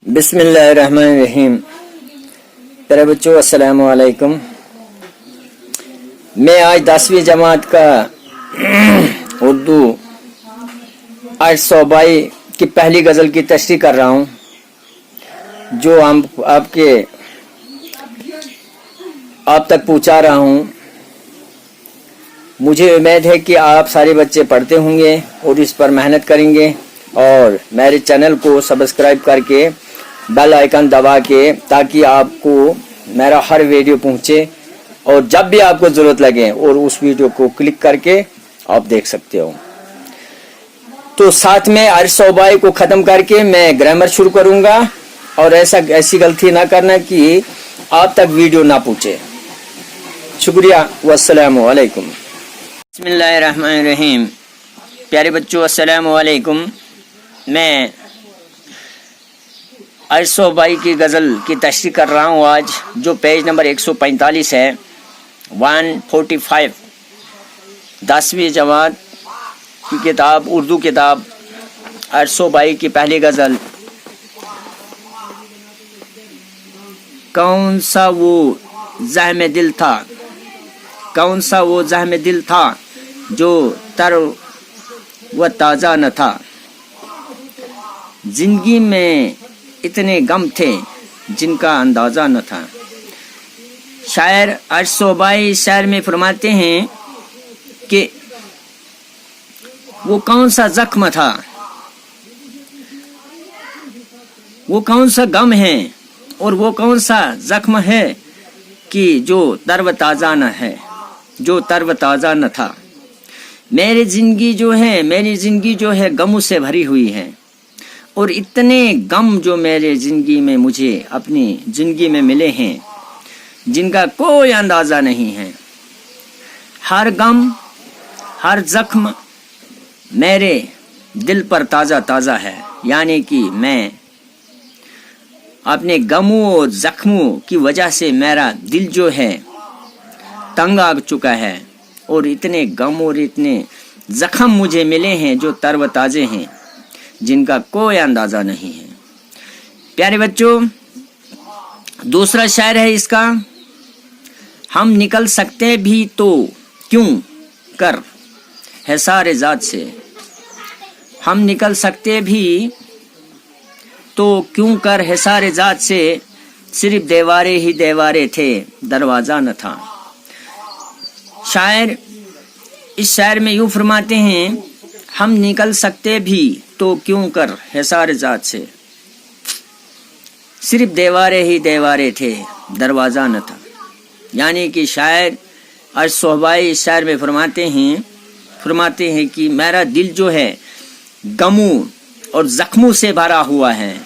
बिस्मिल्लाहिर्रहमानिर्रहीम। प्यारे बच्चों, अस्सलाम वालेकुम। मैं आज 10वीं जमात का उर्दू 822 की पहली गज़ल की तशरीह कर रहा हूँ, जो हम आप तक पहुँचा रहा हूँ। मुझे उम्मीद है कि आप सारे बच्चे पढ़ते होंगे और इस पर मेहनत करेंगे और मेरे चैनल को सब्सक्राइब करके बेल आइकन दबा के, ताकि आपको मेरा हर वीडियो पहुंचे और जब भी आपको ज़रूरत लगे और उस वीडियो को क्लिक करके आप देख सकते हो। तो साथ में अरसोबाई को ख़त्म करके मैं ग्रामर शुरू करूंगा और ऐसी गलती ना करना कि आप तक वीडियो ना पहुंचे। शुक्रिया, वस्सलामु अलैकुम। बिस्मिल्लाहिर्रहमानिर्रहीम। प्यारे बच्चों, अस्सलामु अलैकुम। मैं अरसोबाई की गज़ल की तशरीह कर रहा हूँ आज, जो पेज नंबर 145 है, 145, 10वीं जमात की किताब, उर्दू किताब अरसोबाई की पहली गज़ल। कौन सा वो ज़हम दिल था, कौन सा वो ज़हम दिल था जो तर व ताज़ा न था। जिंदगी में इतने गम थे जिनका अंदाज़ा न था। शायर अरसोबाई शायर में फरमाते हैं कि वो कौन सा जख्म था, वो कौन सा गम है और वो कौन सा जख्म है कि जो तर्व ताज़ा न है, जो तर्व ताज़ा न था। मेरी ज़िंदगी जो है गमों से भरी हुई है और इतने गम जो मेरे ज़िंदगी में मुझे अपनी ज़िंदगी में मिले हैं जिनका कोई अंदाज़ा नहीं है। हर गम, हर ज़ख्म मेरे दिल पर ताज़ा ताज़ा है, यानी कि मैं अपने गमों और ज़ख्मों की वजह से मेरा दिल जो है तंग आ चुका है और इतने गम और इतने ज़ख्म मुझे मिले हैं जो तरोताज़े हैं, जिनका कोई अंदाज़ा नहीं है। प्यारे बच्चों, दूसरा शायर है इसका। हम निकल सकते भी तो क्यों कर हिसार ज़ात से, हम निकल सकते भी तो क्यों कर हिसार ज़ात से, सिर्फ दीवारें ही दीवारें थे, दरवाज़ा न था। शायर इस शायर में यूँ फरमाते हैं, हम निकल सकते भी तो क्यों कर हिसार ज़ात से, सिर्फ दीवारें ही दीवारें थे, दरवाज़ा न था। यानी कि शायर अरसोबाई इस शायर में फरमाते हैं कि मेरा दिल जो है गमों और ज़ख्मों से भरा हुआ है,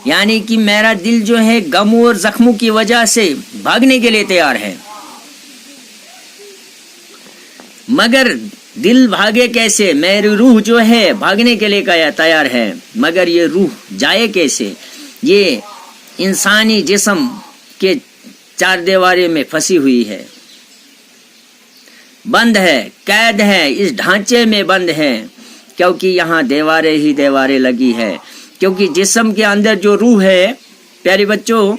यानी कि मेरा दिल जो है गमों और ज़ख्मों की वजह से भागने के लिए तैयार है। मगर दिल भागे कैसे, मेरी रूह जो है भागने के लिए तैयार है, मगर ये रूह जाए कैसे। ये इंसानी जिस्म के चार दीवारे में फंसी हुई है, बंद है, कैद है, इस ढांचे में बंद है, क्योंकि यहाँ दीवारें ही दीवारें लगी है। क्योंकि जिस्म के अंदर जो रूह है, प्यारे बच्चों,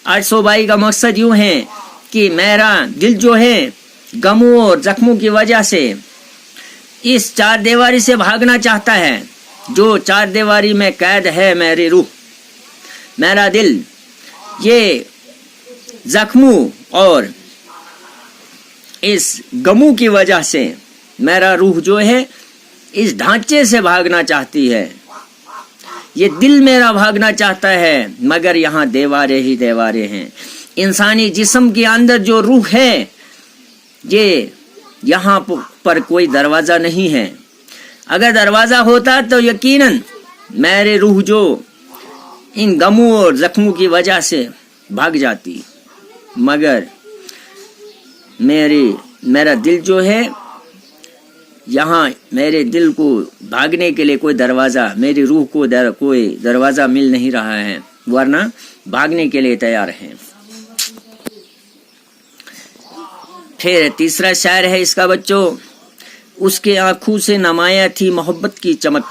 अरसोबाई का मकसद यूँ है कि मेरा दिल जो है गमों और जख्मों की वजह से इस चार दीवारी से भागना चाहता है। जो चार दीवारी में कैद है मेरी रूह, मेरा दिल, ये जख्मों और इस गमों की वजह से मेरा रूह जो है इस ढांचे से भागना चाहती है। ये दिल मेरा भागना चाहता है, मगर यहाँ दीवारें ही दीवारें हैं। इंसानी जिस्म के अंदर जो रूह है, ये यहाँ पर कोई दरवाज़ा नहीं है। अगर दरवाज़ा होता तो यकीनन मेरे रूह जो इन गमों और ज़ख्मों की वजह से भाग जाती, मगर मेरा दिल जो है, यहाँ मेरे दिल को भागने के लिए कोई दरवाज़ा, मेरी रूह को कोई दरवाज़ा मिल नहीं रहा है, वरना भागने के लिए तैयार है। फिर तीसरा शायर है इसका बच्चों। उसके आँखों से नमाया थी मोहब्बत की चमक,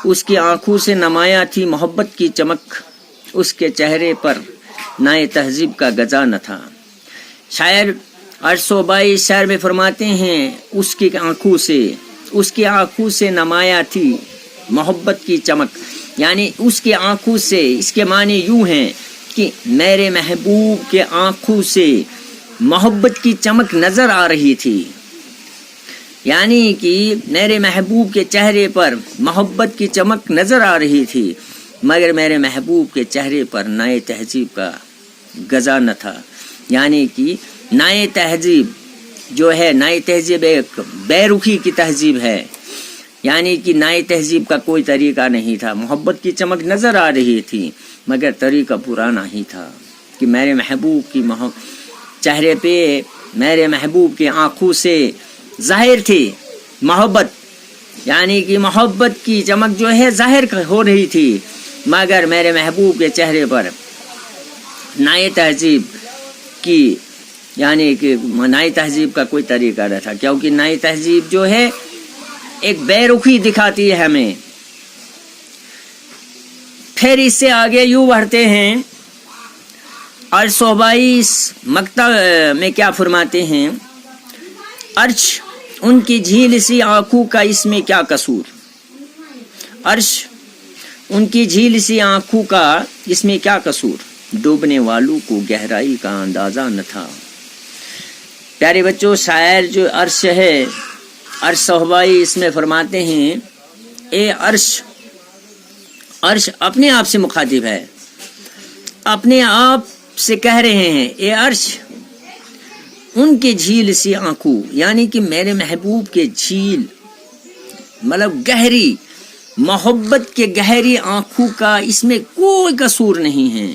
उसकी आंखों से नमाया थी मोहब्बत की चमक, उसके चेहरे पर नाए तहजीब का गजा न था। शायर 822 शायर में फरमाते हैं उसकी आंखों से नमाया थी मोहब्बत की चमक, यानी उसकी आंखों से, इसके माने यूं हैं कि मेरे महबूब के आंखों से मोहब्बत की चमक नजर आ रही थी, यानी कि मेरे महबूब के चेहरे पर मोहब्बत की चमक नजर आ रही थी, मगर मेरे महबूब के चेहरे पर नाए तहजीब का गजा न था। यानी कि नाए तहजीब जो है, नाए तहजीब एक बेरुखी की तहजीब है, यानी कि नाए तहजीब का कोई तरीका नहीं था। मोहब्बत की चमक नजर आ रही थी मगर तरीका पुराना ही था कि मेरे महबूब की चेहरे पे, मेरे महबूब की आंखों से जाहिर थी मोहब्बत, यानी कि मोहब्बत की चमक जो है जाहिर हो रही थी, मगर मेरे महबूब के चेहरे पर नाए तहजीब की, यानी कि नाए तहजीब का कोई तरीका न था, क्योंकि नाए तहजीब जो है एक बेरुखी दिखाती है हमें। फिर इससे आगे यूं बढ़ते हैं, 822 मक्ता में क्या फरमाते हैं, अर्श उनकी झील सी आंखों का इसमें क्या कसूर, अर्श उनकी झील सी आंखों का इसमें क्या कसूर, डूबने वालों को गहराई का अंदाजा न था। प्यारे बच्चों, शायर जो अर्श है, अर्श सोहबाई इसमें फरमाते हैं, ए अर्श, अर्श अपने आप से मुखातिब है, अपने आप से कह रहे हैं, ए अर्श उनके झील सी आंखों, यानी कि मेरे महबूब के झील मतलब गहरी मोहब्बत के गहरी आंखों का इसमें कोई कसूर नहीं है,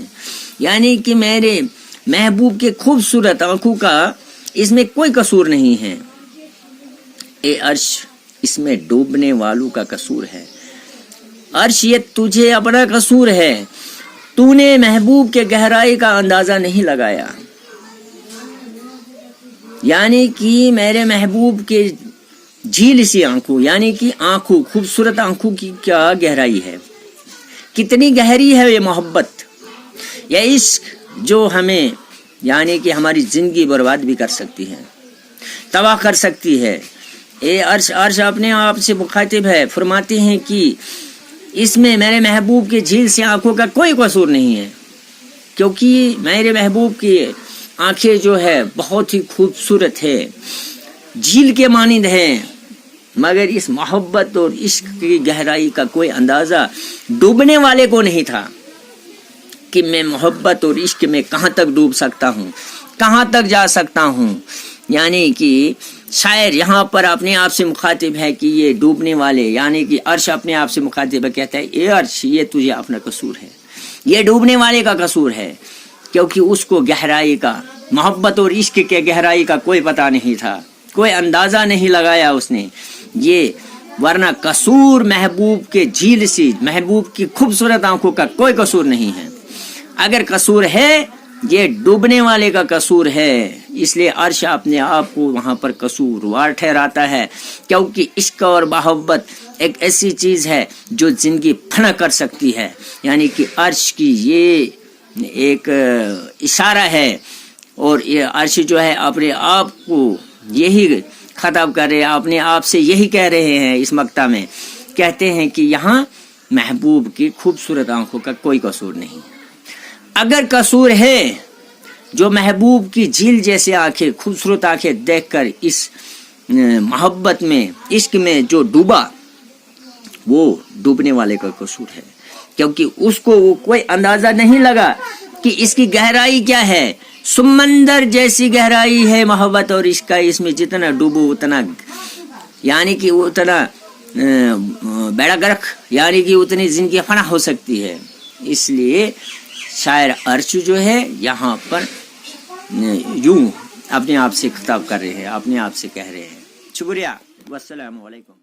यानी कि मेरे महबूब के खूबसूरत आंखों का इसमें कोई कसूर नहीं है। ए अर्श इसमें डूबने वालों का कसूर है, अर्श ये तुझे अपना कसूर है, तूने महबूब के गहराई का अंदाजा नहीं लगाया, यानी कि मेरे महबूब के झील सी आंखों, यानी कि आंखों, खूबसूरत आंखों की क्या गहराई है, कितनी गहरी है ये मोहब्बत, ये इश्क जो हमें, यानी कि हमारी जिंदगी बर्बाद भी कर सकती है, तबाह कर सकती है। ए अर्श, अर्श अपने आप से मुखातिब है, फरमाते हैं कि इसमें मेरे महबूब के झील से आंखों का कोई कसूर नहीं है, क्योंकि मेरे महबूब की आंखें जो है बहुत ही खूबसूरत है, झील के मानिंद हैं, मगर इस मोहब्बत और इश्क की गहराई का कोई अंदाजा डूबने वाले को नहीं था कि मैं मोहब्बत और इश्क में कहाँ तक डूब सकता हूँ, कहाँ तक जा सकता हूँ। यानी कि शायर यहाँ पर अपने आप से मुखातिब है कि ये डूबने वाले, यानी कि अर्श अपने आप से मुखातिब है, कहता है ए अर्श ये तुझे अपना कसूर है, ये डूबने वाले का कसूर है, क्योंकि उसको गहराई का, मोहब्बत और इश्क के गहराई का कोई पता नहीं था, कोई अंदाजा नहीं लगाया उसने ये, वरना कसूर महबूब के झील सी, महबूब की खूबसूरत आंखों का कोई कसूर नहीं है। अगर कसूर है ये डूबने वाले का कसूर है, इसलिए अर्श अपने आप को वहां पर कसूरवार ठहराता है, क्योंकि इश्क और मोहब्बत एक ऐसी चीज है जो जिंदगी फना कर सकती है। यानी कि अर्श की ये एक इशारा है, और ये अर्श जो है अपने आप को यही खताब कर रहे हैं, अपने आप से यही कह रहे हैं इस मक्ता में, कहते हैं कि यहाँ महबूब की खूबसूरत आंखों का कोई कसूर नहीं। अगर कसूर है, जो महबूब की झील जैसे आंखें, खूबसूरत आंखें देखकर इस मोहब्बत में, इश्क में जो डूबा, वो डूबने वाले का कसूर है, क्योंकि उसको वो कोई अंदाजा नहीं लगा कि इसकी गहराई क्या है। समंदर जैसी गहराई है मोहब्बत और इश्क का, इसमें जितना डूबो उतना, यानी कि उतना बेड़ा गर्क, यानी कि उतनी जिंदगी फना हो सकती है। इसलिए शायर अर्श जो है यहाँ पर यूं अपने आप से खिताब कर रहे हैं, अपने आप से कह रहे हैं। शुक्रिया, वस्सलामु अलैकुम।